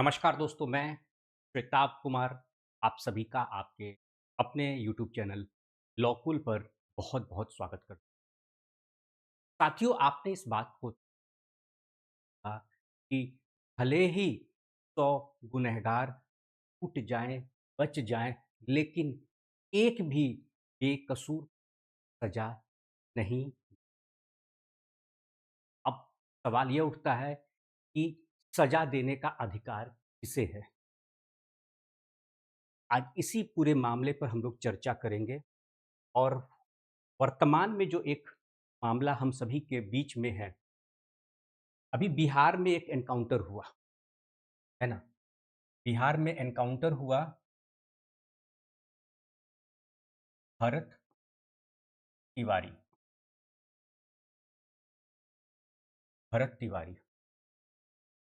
नमस्कार दोस्तों, मैं श्वेताब कुमार आप सभी का आपके अपने यूट्यूब चैनल लॉकुल पर बहुत-बहुत स्वागत करता हूँ। साथियों, आपने इस बात को कहा कि भले ही 100 गुनहगार छूट जाएँ, बच जाएँ, लेकिन एक भी बेकसूर सज़ा नहीं। अब सवाल ये उठता है कि सज़ा देने का अधिकार किसे है? आज इसी पूरे मामले पर हम लोग चर्चा करेंगे और वर्तमान में जो एक मामला हम सभी के बीच में है, अभी बिहार में एक एनकाउंटर हुआ, है ना? बिहार में एनकाउंटर हुआ भरत तिवारी, भरत तिवारी,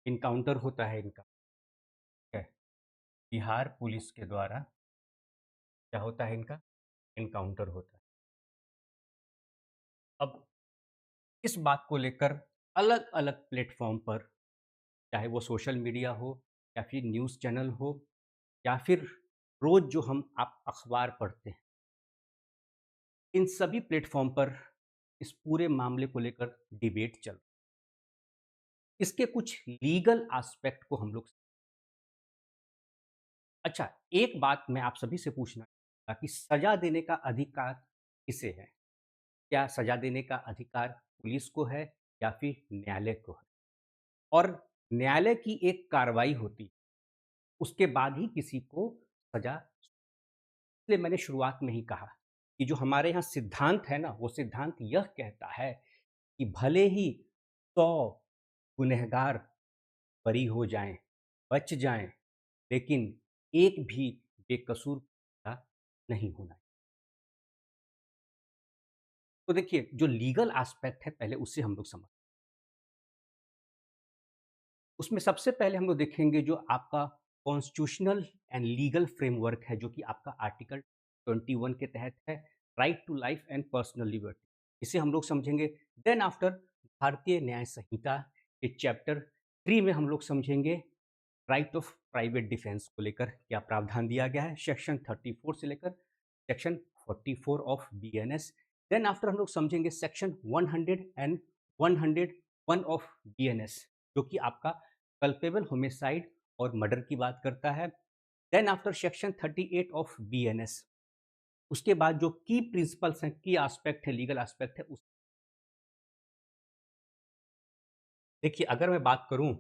एनकाउंटर होता है इनका, ठीक है? बिहार पुलिस के द्वारा क्या होता है इनका? एनकाउंटर होता है। अब इस बात को लेकर अलग-अलग प्लेटफ़ॉर्म पर, चाहे वो सोशल मीडिया हो या फिर न्यूज़ चैनल हो या फिर रोज़ जो हम आप अखबार पढ़ते हैं, इन सभी प्लेटफ़ॉर्म पर इस पूरे मामले को लेकर डिबेट चल, इसके कुछ लीगल एस्पेक्ट को हम लोग। अच्छा, एक बात मैं आप सभी से पूछना चाहूँगा कि सज़ा देने का अधिकार किसे है? क्या सज़ा देने का अधिकार पुलिस को है या फिर न्यायालय को है? और न्यायालय की एक कार्रवाई होती है, उसके बाद ही किसी को सज़ा। इसलिए मैंने शुरुआत में ही कहा कि जो हमारे यहाँ सिद्धांत है ना, वो सिद्धांत यह कहता है कि भले ही 100 गुनहगार बरी हो जाएँ, बच जाएँ, लेकिन एक भी बेकसूर का नहीं होना है। तो देखिए, जो लीगल एस्पेक्ट है पहले उससे हम लोग समझ, उसमें सबसे पहले हम लोग देखेंगे जो आपका कॉन्स्टिट्यूशनल एंड लीगल फ्रेमवर्क है, जो कि आपका आर्टिकल 21 के तहत है, right to life and personal liberty. इसे हम लोग समझेंगे। देन आफ्टर भारतीय न्याय संहिता के चैप्टर 3 में हम लोग समझेंगे राइट ऑफ प्राइवेट डिफेंस को लेकर क्या प्रावधान दिया गया है, सेक्शन 34 से लेकर section 44 of BNS. Then after हम लोग समझेंगे सेक्शन 100 एंड 101 ऑफ बीएनएस, जो कि आपका कल्पेबल होमिसाइड और मर्डर की बात करता है। Then after section 38 of BNS, उसके बाद जो की प्रिंसिपल्स हैं, की एस्पेक्ट है, लीगल एस्पेक्ट है उस, देखिए अगर मैं बात करूं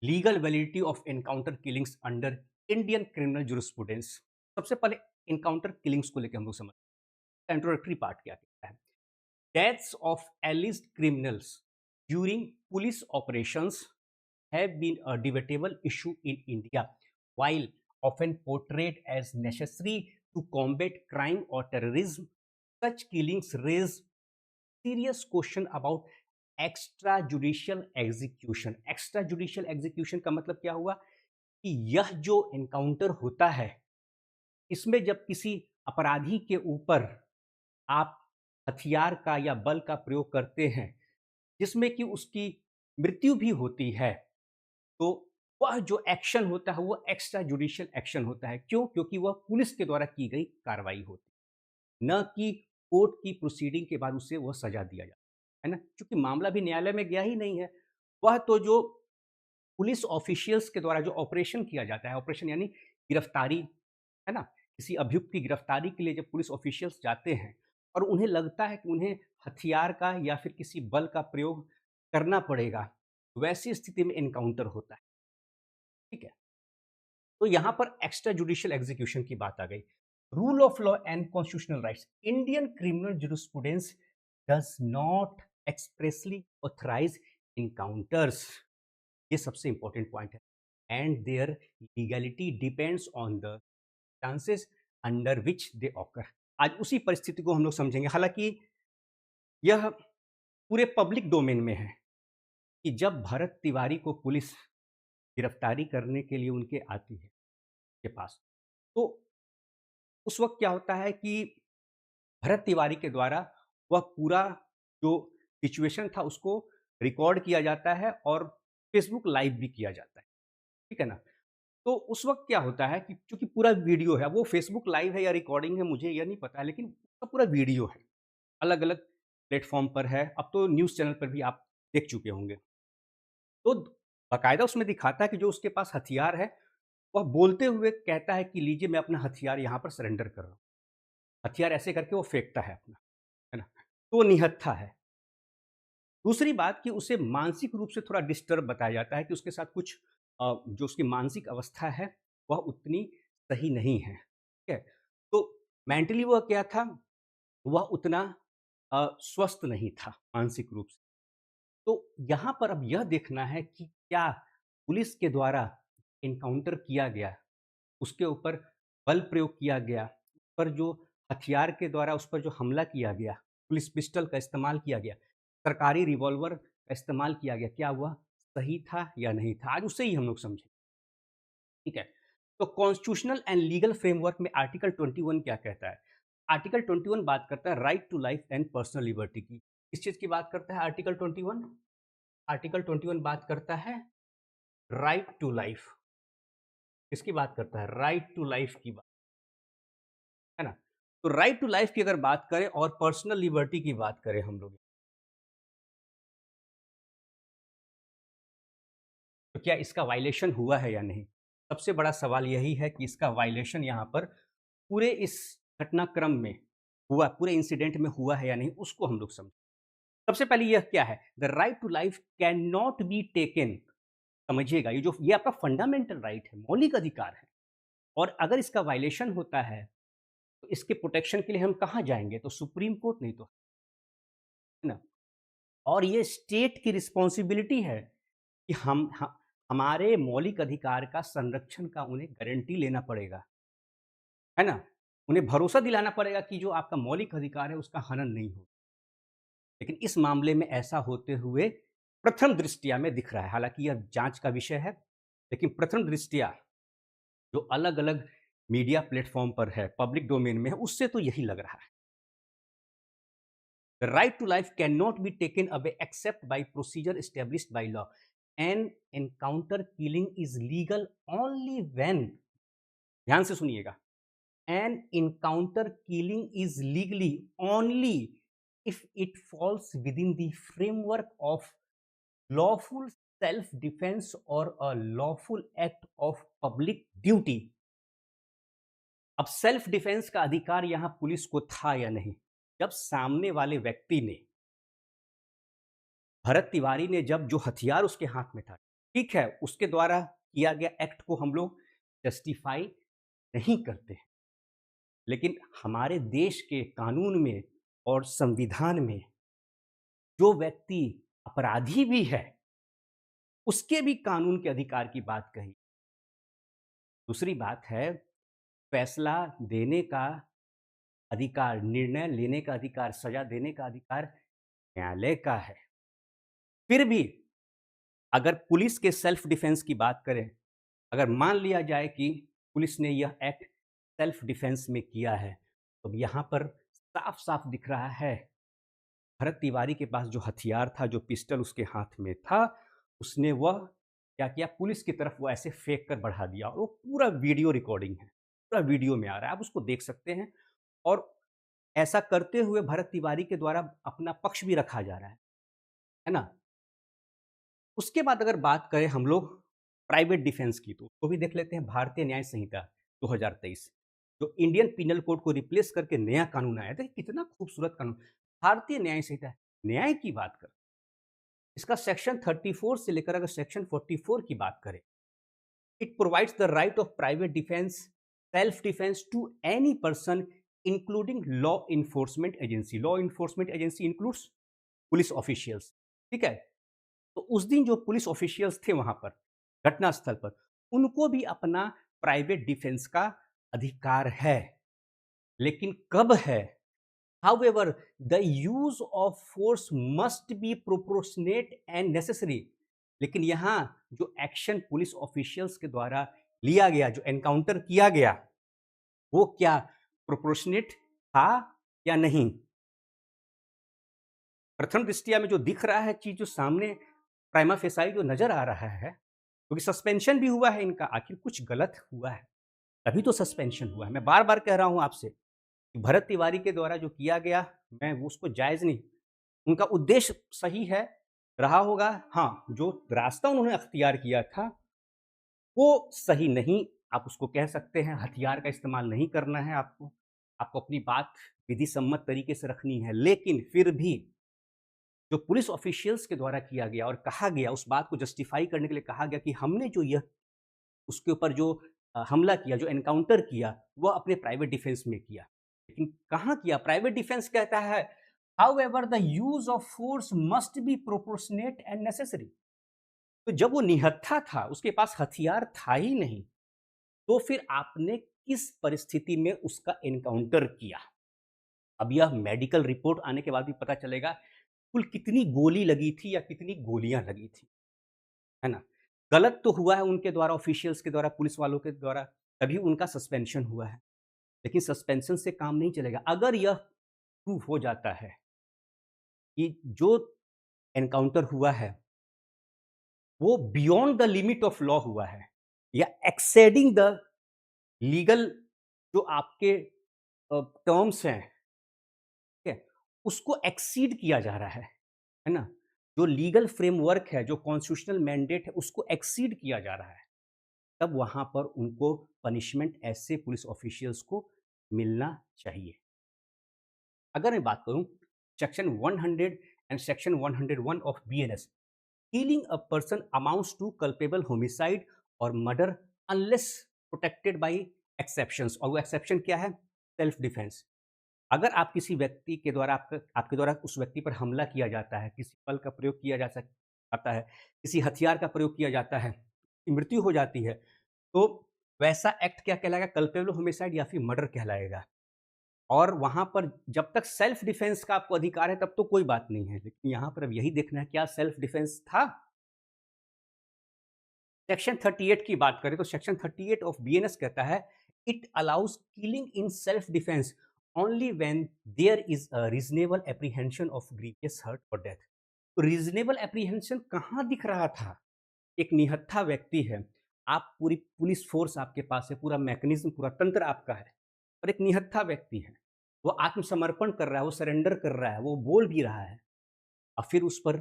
legal validity of encounter killings under Indian criminal jurisprudence, सबसे पहले एनकाउंटर किलिंग्स को लेकर हम लोग समझ, इंट्रोडक्टरी पार्ट क्या कहता है। Deaths of alleged criminals during police operations have been a debatable issue in India, while often portrayed as necessary to combat crime or terrorism. Such killings raise serious question about extra judicial execution. Extra judicial execution का मतलब क्या हुआ कि यह जो encounter होता है, इसमें जब किसी अपराधी के ऊपर आप हथियार का या बल का प्रयोग करते हैं, जिसमें कि उसकी मृत्यु भी होती है, तो वह जो एक्शन होता है वो एक्स्ट्रा जुडिशियल एक्शन होता है। क्यों? क्योंकि वह पुलिस के द्वारा की गई कार्रवाई होती है, न कि कोर्ट की प्रोसीडिंग के बाद उसे वह सजा दिया जाता है ना? क्योंकि मामला भी न्यायालय में गया ही नहीं है। वह तो जो पुलिस ऑफिशियल्स के द्वारा जो ऑपरेशन किया जाता है, ऑपरेशन यानी गिरफ्तारी, है ना? किसी अभियुक्त की गिरफ्तारी के लिए जब पुलिस ऑफिशियल्स जाते हैं और उन्हें लगता है कि उन्हें हथियार का या फिर किसी बल का प्रयोग करना पड़ेगा, वैसी स्थिति में एनकाउंटर होता है, ठीक है? तो यहाँ पर एक्स्ट्रा जुडिशियल एग्जीक्यूशन की बात आ गई। Rule of law and constitutional rights, Indian criminal jurisprudence does not expressly authorize encounters, ये सबसे इंपॉर्टेंट पॉइंट है। And their legality depends on the chances under which they occur. आज उसी परिस्थिति को हम लोग समझेंगे। हालांकि यह पूरे पब्लिक डोमेन में है कि जब भरत तिवारी को पुलिस गिरफ्तारी करने के लिए उनके आती है के पास, तो उस वक़्त क्या होता है कि भरत तिवारी के द्वारा वह पूरा जो सिचुएशन था उसको रिकॉर्ड किया जाता है और फेसबुक लाइव भी किया जाता है। ठीक है ना? तो उस वक़्त क्या होता है कि चूँकि पूरा वीडियो है, वो फ़ेसबुक लाइव है या रिकॉर्डिंग है मुझे ये नहीं पता है, लेकिन उसका पूरा वीडियो है। अलग-अलग प्लेटफ़ॉर्म पर है, अब तो न्यूज़ चैनल पर भी आप देख चुके होंगे। तो बाकायदा उसमें दिखाता है कि जो उसके पास हथियार है, वह बोलते हुए कहता है कि लीजिए मैं अपना हथियार यहाँ पर सरेंडर कर रहा हूँ। हथियार ऐसे करके वो फेंकता है अपना, है ना? तो वो निहत्था है। दूसरी बात कि उसे मानसिक रूप से थोड़ा डिस्टर्ब बताया जाता है कि उसके साथ कुछ जो उसकी मानसिक अवस्था है, वह उतनी सही नहीं है, ठीक है? तो मेंटली वह क्या था, वह उतना स्वस्थ नहीं था मानसिक रूप से। तो यहाँ पर अब यह देखना है कि क्या पुलिस के द्वारा एनकाउंटर किया गया, उसके ऊपर बल प्रयोग किया गया, उस पर जो हथियार के द्वारा उस पर जो हमला किया गया, पुलिस पिस्टल का इस्तेमाल किया गया, सरकारी रिवॉल्वर का इस्तेमाल किया गया, क्या वह सही था या नहीं था? आज उसे ही हम लोग समझें, ठीक है? तो कॉन्स्टिट्यूशनल एंड लीगल फ्रेमवर्क में आर्टिकल 21 क्या कहता है? आर्टिकल 21 बात करता है right to life and personal liberty की। किस चीज़ की बात करता है आर्टिकल 21? आर्टिकल 21 बात करता है राइट टू लाइफ। किसकी बात करता है? राइट टू लाइफ की बात, है ना? तो राइट टू लाइफ की अगर बात करें और पर्सनल लिबर्टी की बात करें हम लोग, तो क्या इसका वायलेशन हुआ है या नहीं? सबसे बड़ा सवाल यही है कि इसका वायलेशन यहाँ पर पूरे इस घटनाक्रम में हुआ, पूरे इंसिडेंट में हुआ है या नहीं, उसको हम लोग समझें। सबसे पहले यह क्या है? The right to life can not be taken. समझिएगा, ये आपका फंडामेंटल राइट है, मौलिक अधिकार है, और अगर इसका वायलेशन होता है, तो इसके प्रोटेक्शन के लिए हम कहाँ जाएँगे? तो सुप्रीम कोर्ट, नहीं तो, है ना? और ये स्टेट की रिस्पॉन्सिबिलिटी है कि हमारे मौलिक अधिकार का संरक्षण का उन्हें गारंटी लेना पड़ेगा, है ना? उन्हें भरोसा दिलाना पड़ेगा कि जो आपका मौलिक अधिकार है, उसका हनन नहीं हो। लेकिन इस मामले में ऐसा होते हुए प्रथम दृष्टया में दिख रहा है। हालाँकि यह जाँच का विषय है, लेकिन प्रथम दृष्टया जो अलग-अलग मीडिया प्लेटफ़ॉर्म पर है, पब्लिक डोमेन में है, उससे तो यही लग रहा है। The right to life cannot be taken away except by procedure established by law. An encounter killing is legal only when, ध्यान से सुनिएगा, an encounter killing is legally only if it falls within the framework of lawful self defense or a lawful act of public duty. अब self defence का अधिकार यहां police को था या नहीं? जब सामने वाले व्यक्ति ने, भरत तिवारी ने, जब जो हथियार उसके हाथ में था, ठीक है, उसके द्वारा किया गया एक्ट को हम लोग जस्टिफाई नहीं करते हैं, लेकिन हमारे देश के कानून में और संविधान में जो व्यक्ति अपराधी भी है, उसके भी कानून के अधिकार की बात कही। दूसरी बात है, फैसला देने का अधिकार, निर्णय लेने का अधिकार, सजा देने का अधिकार न्यायालय का है। फिर भी अगर पुलिस के सेल्फ डिफेंस की बात करें, अगर मान लिया जाए कि पुलिस ने यह एक्ट सेल्फ डिफेंस में किया है, तो यहाँ पर साफ-साफ दिख रहा है, भरत तिवारी के पास जो हथियार था, जो पिस्टल उसके हाथ में था, उसने वह क्या किया, पुलिस की तरफ वो ऐसे फेंक कर बढ़ा दिया, और वो पूरा वीडियो रिकॉर्डिंग है, पूरा वीडियो में आ रहा है, आप उसको देख सकते हैं। और ऐसा करते हुए भरत तिवारी के द्वारा अपना पक्ष भी रखा जा रहा है ना? उसके बाद अगर बात करें हम लोग प्राइवेट डिफेंस की, तो उसको भी देख लेते हैं। भारतीय न्याय संहिता 2023, जो इंडियन पिनल कोड को रिप्लेस करके नया कानून आया था, कितना खूबसूरत कानून। भारतीय न्याय संहिता, न्याय की बात करें, इसका सेक्शन 34 से लेकर अगर सेक्शन 44 की बात करें, it provides the right of private defence, self defence to any person including law enforcement agency. Law enforcement agency includes police officials, ठीक है? तो उस दिन जो पुलिस ऑफिशियल्स थे वहां पर, घटनास्थल पर, उनको भी अपना प्राइवेट डिफेंस का अधिकार है, लेकिन कब है? However, the use of force must be proportionate and necessary. लेकिन यहां जो एक्शन पुलिस ऑफिशियल्स के द्वारा लिया गया, जो एनकाउंटर किया गया, वो क्या प्रोपोर्शनेट था या नहीं? प्रथम दृष्टया में जो दिख रहा है चीज, जो सामने प्राइमा फेसाई जो नजर आ रहा है, क्योंकि सस्पेंशन भी हुआ है इनका, आखिर कुछ गलत हुआ है, तभी तो सस्पेंशन हुआ है। मैं बार-बार कह रहा हूँ आपसे कि भरत तिवारी के द्वारा जो किया गया, मैं वो उसको जायज़ नहीं, उनका उद्देश्य सही है, रहा होगा। हाँ, जो रास्ता उन्होंने अख्तियार किया था, वो सही नहीं, आप उसको कह सकते हैं, हथियार का इस्तेमाल नहीं करना है आपको। आपको अपनी बात विधि सम्मत तरीके से रखनी है, लेकिन फिर भी जो पुलिस ऑफिशियल्स के द्वारा किया गया और कहा गया, उस बात को जस्टिफाई करने के लिए कहा गया कि हमने जो यह उसके ऊपर जो हमला किया, जो एनकाउंटर किया, वो अपने प्राइवेट डिफेंस में किया। लेकिन कहाँ किया? प्राइवेट डिफेंस कहता है, however the use of force must be proportionate and necessary. तो जब वो निहत्था था, उसके पास हथियार था ही नहीं, तो फिर आपने किस परिस्थिति में उसका एनकाउंटर किया? अब यह मेडिकल रिपोर्ट आने के बाद भी पता चलेगा, कुल कितनी गोली लगी थी या कितनी गोलियाँ लगी थी, है ना? गलत तो हुआ है उनके द्वारा, ऑफिशियल्स के द्वारा, पुलिस वालों के द्वारा, तभी उनका सस्पेंशन हुआ है। लेकिन सस्पेंशन से काम नहीं चलेगा। अगर यह प्रूफ हो जाता है कि जो एनकाउंटर हुआ है, वो beyond the limit of law हुआ है या एक्सेडिंग द लीगल जो आपके टर्म्स हैं, ठीक है? उसको एक्सीड किया जा रहा है ना? जो लीगल फ्रेमवर्क है, जो कॉन्स्टिट्यूशनल मैंडेट है, उसको एक्सीड किया जा रहा है। तब वहाँ पर उनको पनिशमेंट ऐसे पुलिस ऑफिशियल्स को मिलना चाहिए। अगर मैं बात करूँ section 100 and section 101 of BNS, killing a person amounts to culpable homicide और murder unless protected by exceptions, और वो एक्सेप्शन क्या है? Self defence. अगर आप किसी व्यक्ति के द्वारा आपके द्वारा उस व्यक्ति पर हमला किया जाता है, किसी बल का प्रयोग किया जाता है, किसी हथियार का प्रयोग किया जाता है, मृत्यु हो जाती है, तो वैसा एक्ट क्या कहलाएगा? कल्पेबल होमिसाइड या फिर मर्डर कहलाएगा। और वहाँ पर जब तक सेल्फ डिफेंस का आपको अधिकार है तब तो कोई बात नहीं है, लेकिन यहाँ पर अब यही देखना है, क्या सेल्फ डिफेंस था? सेक्शन 38 की बात करें तो सेक्शन 38 ऑफ बीएनएस कहता है, it allows killing in self defence only when there is a reasonable apprehension of grievous hurt और डेथ। तो रीजनेबल एप्रीहेंशन कहाँ दिख रहा था? एक निहत्था व्यक्ति है, आप पूरी पुलिस फोर्स आपके पास है, पूरा मैकेनिज्म, पूरा तंत्र आपका है, और एक निहत्था व्यक्ति है, वो आत्मसमर्पण कर रहा है, वो सरेंडर कर रहा है, वो बोल भी रहा है, और फिर उस पर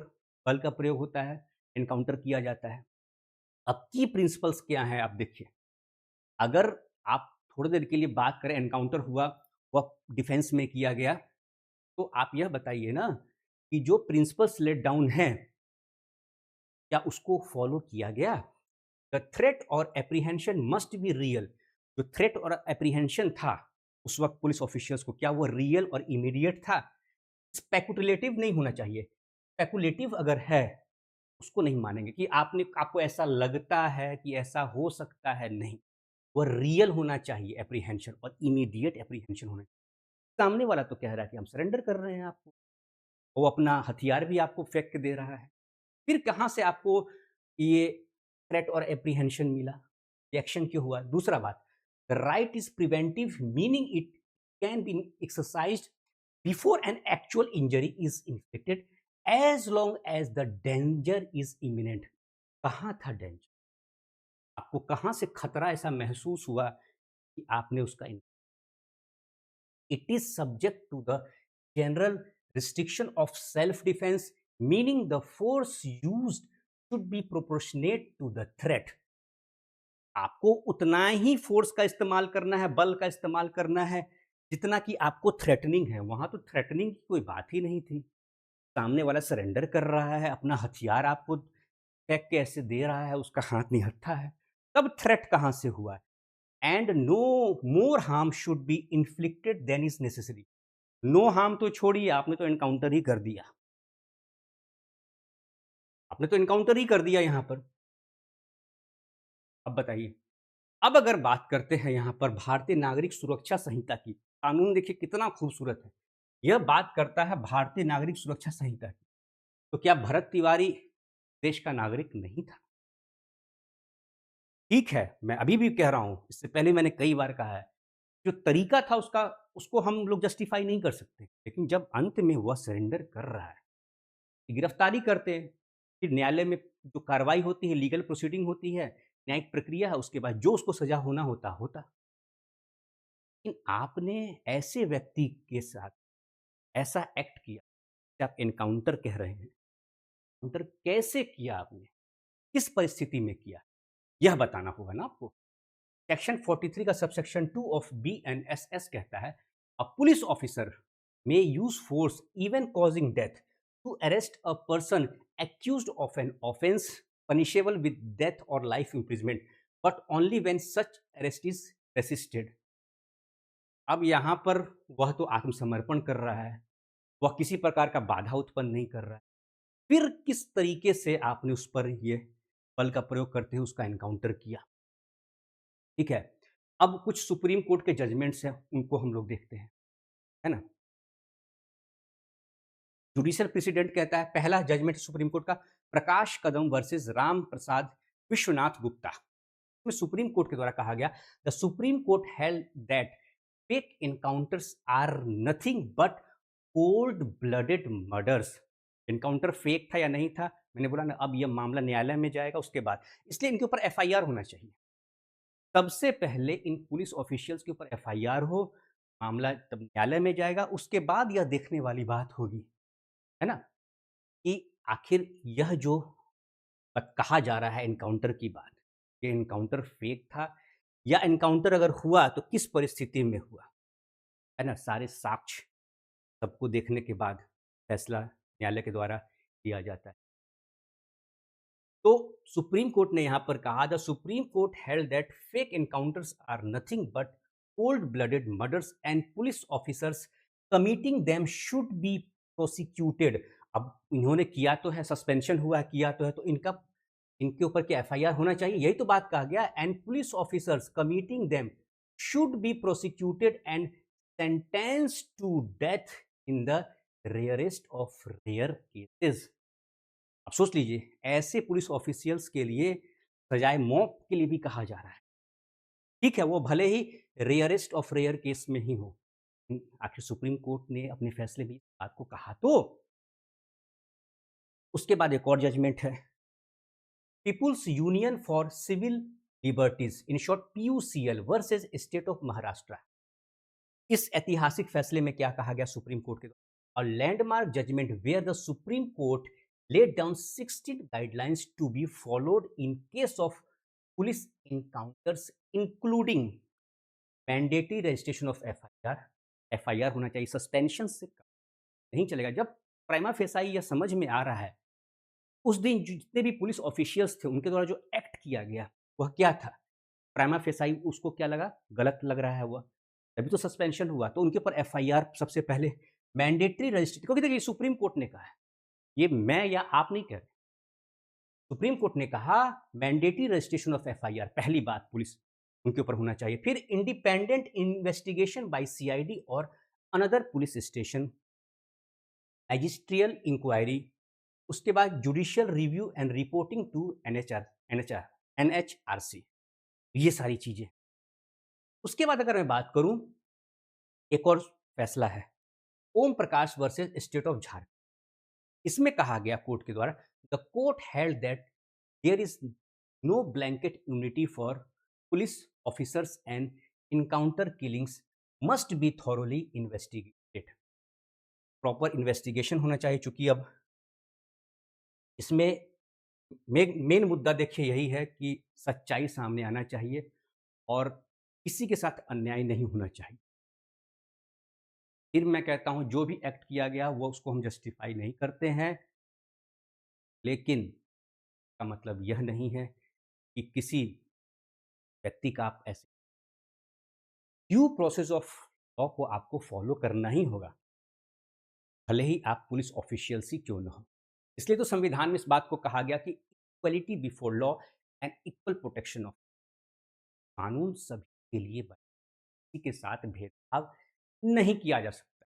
बल का प्रयोग होता है, एनकाउंटर किया जाता है। अब की प्रिंसिपल्स क्या हैं आप देखिए, अगर आप थोड़ी देर के लिए बात करें, एनकाउंटर हुआ, वह डिफेंस में किया गया, तो आप यह बताइए ना कि जो प्रिंसिपल्स लेट डाउन हैं, क्या उसको फॉलो किया गया? द थ्रेट और एप्रीहेंशन मस्ट बी रियल। जो थ्रेट और एप्रीहेंशन था उस वक्त पुलिस ऑफिशियल्स को, क्या वो रियल और इमीडिएट था? स्पेकुलेटिव नहीं होना चाहिए। स्पेकुलेटिव अगर है, उसको नहीं मानेंगे कि आपको ऐसा लगता है कि ऐसा हो सकता है, नहीं। वो रियल होना चाहिए एप्रीहेंशन, और इमीडिएट एप्रीहेंशन होना चाहिए। सामने वाला तो कह रहा है कि हम सरेंडर कर रहे हैं आपको, वो अपना हथियार भी आपको फेंक के दे रहा है। फिर कहाँ से आपको ये थ्रेट और एप्रीहेंशन मिला? रिएक्शन क्यों हुआ? दूसरा बात, the right is preventive, meaning it can be exercised before an actual injury is inflicted as long as the danger is imminent. कहाँ था डेंजर? आपको कहाँ से खतरा ऐसा महसूस हुआ कि आपने उसका it is subject to the general restriction of self-defense, meaning the force used should be proportionate to the threat. आपको उतना ही फोर्स का इस्तेमाल करना है, बल का इस्तेमाल करना है, जितना कि आपको थ्रेटनिंग है। वहां तो थ्रेटनिंग की कोई बात ही नहीं थी। सामने वाला सरेंडर कर रहा है, अपना हथियार आपको फेंक के ऐसे दे रहा है, उसका हाथ निहत्था है, तब थ्रेट कहां से हुआ? And no more harm should be inflicted then is necessary. No harm तो छोड़िए, आपने तो एनकाउंटर ही कर दिया, आपने तो एनकाउंटर ही कर दिया यहां पर। अब बताइए, अब अगर बात करते हैं यहां पर भारतीय नागरिक सुरक्षा संहिता की, कानून देखिए कितना खूबसूरत है। यह बात करता है भारतीय नागरिक सुरक्षा संहिता की। तो क्या भरत तिवारी देश का नागरिक नहीं था? ठीक है, मैं अभी भी कह रहा हूं, इससे पहले मैंने कई बार कहा है, जो तरीका था उसका, उसको हम लोग जस्टिफाई नहीं कर सकते, लेकिन जब अंत में वह सरेंडर कर रहा है, गिरफ्तारी करते हैं, फिर न्यायालय में जो कार्रवाई होती है, लीगल प्रोसीडिंग होती है, न्यायिक प्रक्रिया है, उसके बाद जो उसको सज़ा होना होता, होता। लेकिन आपने ऐसे व्यक्ति के साथ ऐसा एक्ट किया, जिसे आप एनकाउंटर कह रहे हैं। एनकाउंटर कैसे किया आपने? किस परिस्थिति में किया? यह बताना होगा ना आपको। सेक्शन 43 का सबसेक्शन 2 ऑफ बीएनएसएस कहता है, a police officer may use force even causing death to arrest a person accused of an offense punishable with death or life imprisonment, but only when such arrest is resisted. अब यहाँ पर वह तो आत्मसमर्पण कर रहा है, वह किसी प्रकार का बाधा उत्पन्न नहीं कर रहा है। फिर किस तरीके से आपने उस पर ये बल का प्रयोग करते हुए उसका एनकाउंटर किया? ठीक है। अब कुछ सुप्रीम कोर्ट के जजमेंट्स हैं, उनको हम लोग देखते हैं, है ना? जुडिशियल प्रेसिडेंट कहता है, पहला जजमेंट सुप्रीम कोर्ट का, प्रकाश कदम वर्सेस राम प्रसाद विश्वनाथ गुप्ता। इसमें सुप्रीम कोर्ट के द्वारा कहा गया, the supreme court held that fake encounters are nothing but cold blooded murders. Encounter fake था या नहीं था, मैंने बोला ना, अब यह मामला न्यायालय में जाएगा उसके बाद, इसलिए इनके ऊपर एफआईआर होना चाहिए। सबसे पहले इन पुलिस ऑफिशियल्स के ऊपर एफआईआर हो, मामला तब न्यायालय में जाएगा, उसके बाद यह देखने वाली बात होगी, है ना, कि आखिर यह जो कहा जा रहा है एनकाउंटर की बात, ये एनकाउंटर फेक था या एनकाउंटर अगर हुआ तो किस परिस्थिति में हुआ, है ना? सारे साक्ष्य सबको देखने के बाद फैसला न्यायालय के द्वारा लिया जाता है। तो सुप्रीम कोर्ट ने यहाँ पर कहा, the supreme court held that fake encounters are nothing but cold blooded murders and police officers committing them should be prosecuted. अब इन्होंने किया तो है, सस्पेंशन हुआ है, किया तो है, तो इनका इनके ऊपर क्या एफआईआर होना चाहिए, यही तो बात कहा गया। And police officers committing them should be prosecuted and sentence to death in the rarest of rare cases. अब सोच लीजिए, ऐसे पुलिस ऑफिशियल्स के लिए सजाए मौत के लिए भी कहा जा रहा है। ठीक है, वो भले ही रेयरेस्ट ऑफ रेयर केस में ही हो। आखिर सुप्रीम कोर्ट ने अपने फैसले में इस बात को कहा तो। उसके बाद एक और जजमेंट है, people's union for civil liberties, in short PUCL versus state of Maharashtra. इस ऐतिहासिक फैसले में क्या कहा गया सुप्रीम कोर्ट के द्वारा? A landmark judgement where the supreme court laid down 16 guidelines to be followed in case of police encounters, including mandatory registration of FIR। FIR होना चाहिए, सस्पेंशन से नहीं चलेगा। जब प्राइमा फेसाई यह समझ में आ रहा है, उस दिन जितने भी पुलिस ऑफिशियल्स थे उनके द्वारा जो एक्ट किया गया वह क्या था, प्राइमा फेसाई उसको क्या लगा, गलत लग रहा है, वह तभी तो सस्पेंशन हुआ। तो उनके ऊपर एफआईआर सबसे पहले, मैंडेटरी रजिस्ट्रेशन, क्योंकि देखिए सुप्रीम कोर्ट ने कहा है, ये मैं या आप नहीं कह रहे। सुप्रीम कोर्ट ने कहा मैंडेटरी रजिस्ट्रेशन ऑफ एफआईआर, पहली बात पुलिस उनके ऊपर होना चाहिए। फिर इंडिपेंडेंट इन्वेस्टिगेशन बाय सीआईडी और another police station, magisterial inquiry, उसके बाद judicial review and reporting to NHRC, ये सारी चीजें। उसके बाद अगर मैं बात करूं, एक और फैसला है, Om Prakash versus state of Jharkhand. इसमें कहा गया कोर्ट के द्वारा, the court held that there is no blanket immunity for police officers and encounter killings must be thoroughly investigated. Proper investigation होना चाहिए, चूंकि अब इसमें मेन मुद्दा देखिए यही है कि सच्चाई सामने आना चाहिए और किसी के साथ अन्याय नहीं होना चाहिए। फिर मैं कहता हूं जो भी एक्ट किया गया वो उसको हम जस्टिफाई नहीं करते हैं, लेकिन का मतलब यह नहीं है कि किसी व्यक्ति का आप ऐसे ड्यू प्रोसेस ऑफ लॉ को आपको फॉलो करना ही होगा, भले ही आप पुलिस ऑफिशियल ही क्यों ना हो। इसलिए तो संविधान में इस बात को कहा गया कि equality before law and equal protection of, कानून सभी के लिए बना, किसी के साथ भेदभाव नहीं किया जा सकता,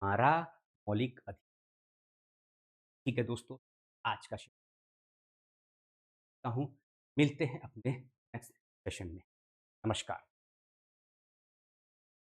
हमारा मौलिक अधिकार। ठीक है दोस्तों, आज का हूँ, मिलते हैं अपने नेक्स्ट सेशन में। नमस्कार।